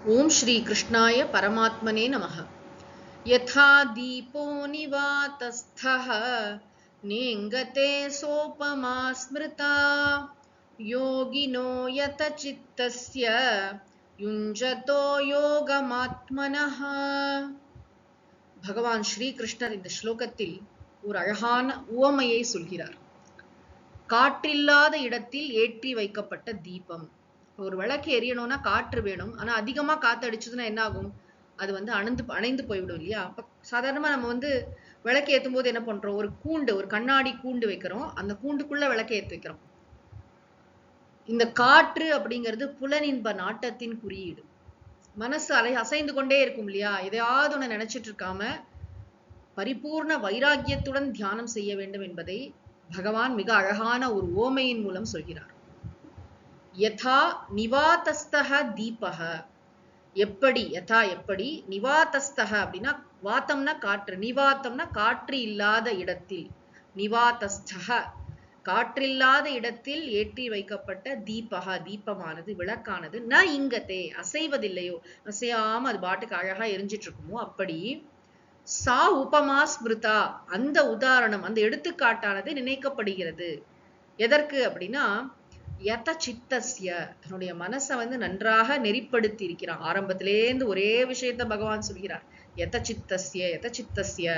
ओम श्री कृष्णाय परमात्मने नमः। यथा दीपो निवातस्थः नेङ्गते सोपमा स्मृता योगिनो यतचित्तस्य युञ्जतो योगमात्मनः। भगवान श्री कृष्णர் இந்த ஸ்லோகத்தில் ஒரு அழகான உவமையை சொல்கிறார். காற்றில்லாத இடத்தில் ஏற்றி வைக்கப்பட்ட தீபம். ஒரு விளக்கு எரியணும்னா காற்று வேணும். ஆனா அதிகமா காத்து அடிச்சதுன்னா என்ன ஆகும்? அது வந்து அணைந்து போய்விடும் இல்லையா? அப்ப சாதாரணமா நம்ம வந்து விளக்கு ஏற்றும் போது என்ன பண்றோம்? ஒரு கண்ணாடி கூண்டு வைக்கிறோம். அந்த கூண்டுக்குள்ள விளக்கு ஏற்றி வைக்கிறோம். இந்த காற்று அப்படிங்கிறது புலனின்ப நாட்டத்தின் குறியீடு. மனசு அசைந்து கொண்டே இருக்கும் இல்லையா? எதையாவது ஒண்ணு நினைச்சிட்டு இருக்காம பரிபூர்ண வைராக்கியத்துடன் தியானம் செய்ய வேண்டும் என்பதை பகவான் மிக அழகான ஒரு ஓமையின் மூலம் சொல்கிறார். யதா நிவாதஸ்தஹ தீபஹ, எப்படி யதா எப்படி, நிவாதஸ்தஹ அப்படின்னா வாத்தம்னா காற்று, நிவாத்தம்னா காற்று இல்லாத இடத்தில், நிவாதஸ்தஹ காற்றில்லாத இடத்தில் ஏற்றி வைக்கப்பட்ட தீபஹ தீபமானது விளக்கானது ந இங்கத்தே அசைவதில்லையோ, அசையாம அது பாட்டுக்கு அழகா எரிஞ்சிட்டு இருக்குமோ அப்படி சா உபமா ஸ்மிருதா அந்த உதாரணம் அந்த எடுத்துக்காட்டானது நினைக்கப்படுகிறது. எதற்கு அப்படின்னா யத சித்தஸ்ய தன்னுடைய மனசை வந்து நன்றாக நெறிப்படுத்தி இருக்கிறான். ஆரம்பத்திலேருந்து ஒரே விஷயத்த பகவான் சொல்கிறார். யத சித்தஸ்ய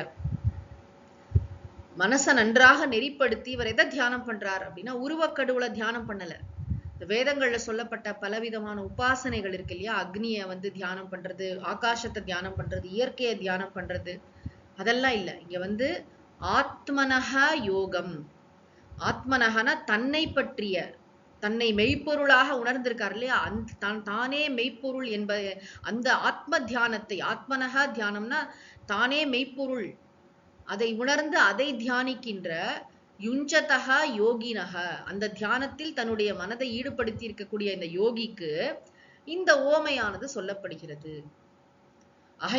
மனசை நன்றாக நெறிப்படுத்தி இவர் எதை தியானம் பண்றார் அப்படின்னா உருவக்கடுவுல தியானம் பண்ணல. இந்த வேதங்கள்ல சொல்லப்பட்ட பலவிதமான உபாசனைகள் இருக்கு இல்லையா? அக்னியை வந்து தியானம் பண்றது, ஆகாசத்தை தியானம் பண்றது, இயற்கையை தியானம் பண்றது, அதெல்லாம் இல்லை. இங்க வந்து ஆத்மனஹ யோகம். ஆத்மனஹனா தன்னை பற்றிய, தன்னை மெய்ப்பொருளாக உணர்ந்திருக்கார் இல்லையா? தானே மெய்ப்பொருள் என்பது அந்த ஆத்ம தியானத்தை, ஆத்மனஹ தியானம்னா தானே மெய்ப்பொருள், அதை உணர்ந்து அதை தியானிக்கின்ற யுஞ்சதஹ யோகினஹ அந்த தியானத்தில் தன்னுடைய மனதை ஈடுபடுத்தி இருக்கக்கூடிய இந்த யோகிக்கு இந்த ஓமையானது சொல்லப்படுகிறது. ஆக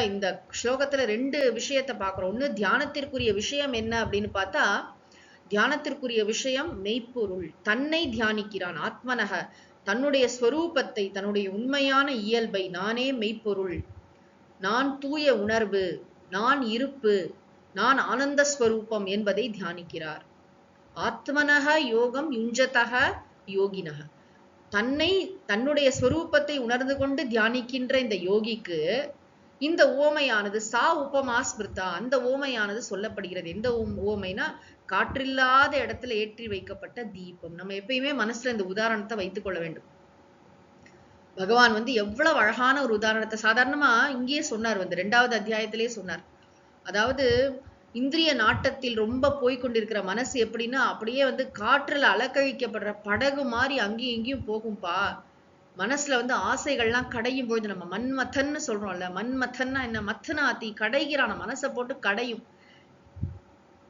இந்த ஸ்லோகத்துல ரெண்டு விஷயத்தை பார்க்கிறோம். ஒண்ணு தியானத்திற்குரிய விஷயம் என்ன அப்படின்னு பார்த்தா, தியானத்திற்குரிய விஷயம் மெய்ப்பொருள், தன்னை தியானிக்கிறான். ஆத்மனக தன்னுடைய ஸ்வரூபத்தை, தன்னுடைய உண்மையான இயல்பை, நானே மெய்ப்பொருள், நான் தூய உணர்வு, நான் இருப்பு, நான் ஆனந்த ஸ்வரூபம் என்பதை தியானிக்கிறார். ஆத்மனக யோகம் யுஞ்சதக யோகினக தன்னுடைய ஸ்வரூபத்தை உணர்ந்து கொண்டு தியானிக்கின்ற இந்த யோகிக்கு இந்த ஓமையானது சா உபமா ஸ்மிருதா அந்த ஓமையானது சொல்லப்படுகிறது. எந்த ஓமைனா காற்றில்லாத இடத்துல ஏற்றி வைக்கப்பட்ட தீபம். நம்ம எப்பயுமே மனசுல இந்த உதாரணத்தை வைத்துக் கொள்ள வேண்டும். பகவான் வந்து எவ்வளவு அழகான ஒரு உதாரணத்தை சாதாரணமா இங்கேயே சொன்னார், வந்து 2வது அத்தியாயத்திலேயே சொன்னார். அதாவது இந்திரிய நாட்டத்தில் ரொம்ப போய்கொண்டிருக்கிற மனசு எப்படின்னா அப்படியே வந்து காற்றுல அலக்கழிக்கப்படுற படகு மாதிரி அங்கேயும் இங்கேயும் போகும்பா. மனசுல வந்து ஆசைகள்லாம் கடையும் பொழுது, நம்ம மன்மதன்னு சொல்றோம்ல, மன்மதன்னா என்ன? மத்தனாத்தி கடைகிறான, மனசை போட்டு கடையும்.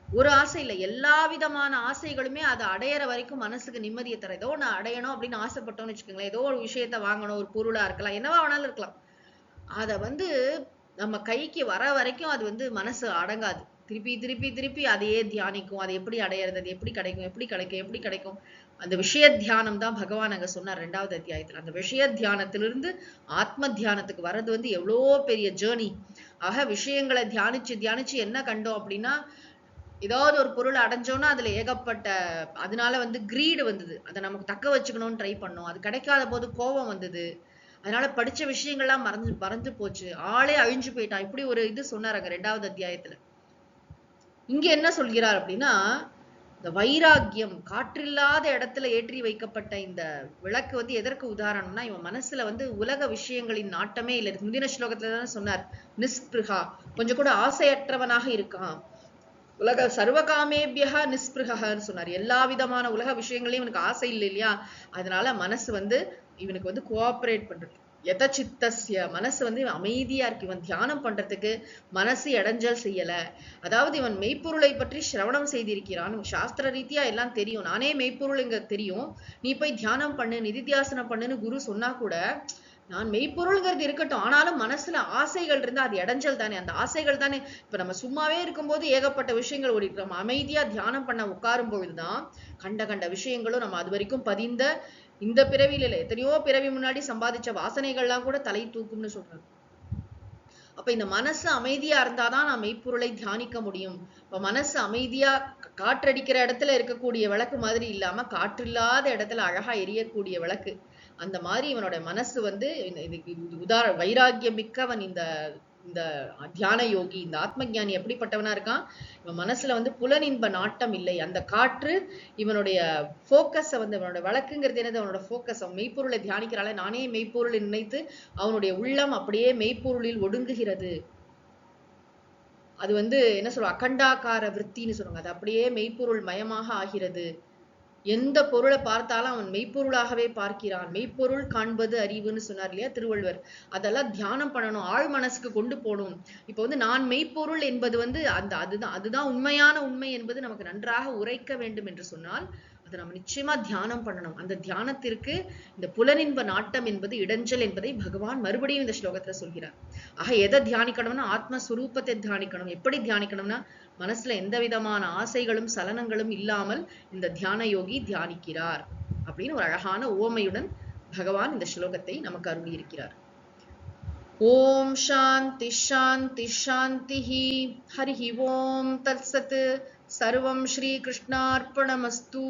ஒரு ஆசை இல்லை, எல்லா விதமான ஆசைகளுமே அதை அடையிற வரைக்கும் மனசுக்கு நிம்மதியை தர. ஏதோ நான் அடையணும் அப்படின்னு ஆசைப்பட்டோம்னு வச்சுக்கோங்களேன், ஏதோ ஒரு விஷயத்த வாங்கணும், ஒரு பொருளா இருக்கலாம், என்னவா வேணாலும் இருக்கலாம். அதை வந்து நம்ம கைக்கு வர வரைக்கும் அது வந்து மனசு அடங்காது. திருப்பி திருப்பி திருப்பி அதையே தியானிக்கும். அதை எப்படி அடையிறது, அது எப்படி கிடைக்கும். அந்த விஷய தியானம் தான் பகவான் அங்க சொன்னார் 2வது அத்தியாயத்துல. அந்த விஷய தியானத்திலிருந்து ஆத்ம தியானத்துக்கு வர்றது வந்து எவ்வளோ பெரிய ஜேர்னி. ஆக விஷயங்களை தியானிச்சு என்ன கண்டோம் அப்படின்னா, ஏதாவது ஒரு பொருள் அடைஞ்சோன்னா அதுல ஏகப்பட்ட, அதனால வந்து கிரீடு வந்தது. அதை நமக்கு தக்க வச்சுக்கணும்னு ட்ரை பண்ணோம். அது கிடைக்காத போது கோபம் வந்தது. அதனால படிச்ச விஷயங்கள்லாம் மறைஞ்சு போச்சு, ஆளே அழிஞ்சு போயிட்டான். இப்படி ஒரு இது சொன்னார் 2வது அத்தியாயத்துல. இங்க என்ன சொல்கிறார் அப்படின்னா, இந்த வைராக்கியம், காற்றில்லாத இடத்துல ஏற்றி வைக்கப்பட்ட இந்த விளக்கு வந்து எதற்கு உதாரணம்னா, இவன் மனசுல வந்து உலக விஷயங்களின் நாட்டமே இல்லை. முந்தின ஸ்லோகத்துல தானே சொன்னார், நிஸ்பிருகா, கொஞ்சம் கூட ஆசையற்றவனாக இருக்கான். உலக சர்வகாமேபியா நிஸ்பிருகன்னு சொன்னார். எல்லா விதமான உலக விஷயங்களையும் இவனுக்கு ஆசை இல்லை இல்லையா? அதனால மனசு வந்து இவனுக்கு வந்து கோஆபரேட் பண்றது. யத சித்தஸ்ய மனசு வந்து அமைதியா இருக்கு. இவன் தியானம் பண்றதுக்கு மனசு இடைஞ்சல் செய்யல. அதாவது இவன் மெய்ப்பொருளை பற்றி சிரவணம் செய்திருக்கிறான். சாஸ்திர ரீதியா எல்லாம் தெரியும். நானே மெய்ப்பொருள் இங்க தெரியும், நீ போய் தியானம் பண்ணு, நிதித்தியாசனம் பண்ணுன்னு குரு சொன்னா கூட, நான் மெய்ப்பொருள்ங்கிறது இருக்கட்டும், ஆனாலும் மனசுல ஆசைகள் இருந்தா அது இடைஞ்சல் தானே. அந்த ஆசைகள் தானே. இப்ப நம்ம சும்மாவே இருக்கும்போது ஏகப்பட்ட விஷயங்கள் ஓடிட்டு, நம்ம அமைதியா தியானம் பண்ண உட்காரும் பொழுதுதான் கண்ட விஷயங்களும் நம்ம அது வரைக்கும் பதிந்த இந்த பிறவியில இல்ல, எத்தனையோ பிறவி முன்னாடி சம்பாதிச்ச வாசனைகள்லாம் கூட தலை தூக்கும்னு சொல்றாங்க. அப்ப இந்த மனசு அமைதியா இருந்தாதான் நான் மெய்ப்பொருளை தியானிக்க முடியும். இப்ப மனசு அமைதியா காற்றடிக்கிற இடத்துல இருக்கக்கூடிய விளக்கு மாதிரி இல்லாம காற்றில்லாத இடத்துல அழகா எரியக்கூடிய விளக்கு. அந்த மாதிரி இவனோட மனசு வந்து வைராகியம் மிக்கவன் இந்த இந்த தியான யோகி, இந்த ஆத்ம ஞானி எப்படிப்பட்டவனா இருக்கான்? இவன் மனசுல வந்து புலனின்ப நாட்டம் இல்லை. அந்த காற்று இவனுடைய போக்கஸை வந்து, அவனோட வழக்குங்கிறது என்னது? அவனோட போக்கஸ். அவன் மெய்ப்பொருளை தியானிக்கிறாளே, நானே மெய்ப்பொருளை நினைத்து அவனுடைய உள்ளம் அப்படியே மெய்ப்பொருளில் ஒடுங்குகிறது. அது வந்து என்ன சொல்லுவா, அகண்டாக்கார விற்த்தின்னு சொல்லுவாங்க. அது அப்படியே மெய்ப்பொருள் மயமாக ஆகிறது. எந்த பொருளை பார்த்தாலும் அவன் மெய்ப்பொருளாகவே பார்க்கிறான். மெய்ப்பொருள் காண்பது அறிவுன்னு சொன்னார் இல்லையா திருவள்ளுவர். அதெல்லாம் தியானம் பண்ணணும், ஆழ் மனசுக்கு கொண்டு போகணும். இப்ப வந்து நான் மெய்ப்பொருள் என்பது வந்து அதுதான் உண்மையான உண்மை என்பது நமக்கு நன்றாக உரைக்க வேண்டும் என்று சொன்னால் அதை நம்ம நிச்சயமா தியானம் பண்ணணும். அந்த தியானத்திற்கு இந்த புலனின்ப நாட்டம் என்பது இடைஞ்சல் என்பதை பகவான் மறுபடியும் இந்த ஸ்லோகத்துல சொல்கிறார். ஆக எதை தியானிக்கணும்னா ஆத்மஸ்வரூபத்தை தியானிக்கணும். எப்படி தியானிக்கணும்னா மனசுல எந்த விதமான ஆசைகளும் சலனங்களும் இல்லாமல் இந்த தியான யோகி தியானிக்கிறார் அப்படின்னு ஒரு அழகான உவமையுடன் பகவான் இந்த ஸ்லோகத்தை நமக்கு அருளி இருக்கிறார். ஓம் சாந்தி சாந்தி சாந்திஹி. ஹரிஹி ஓம் தத்சத். சர்வம் ஸ்ரீ கிருஷ்ணார்ப்பணமஸ்து.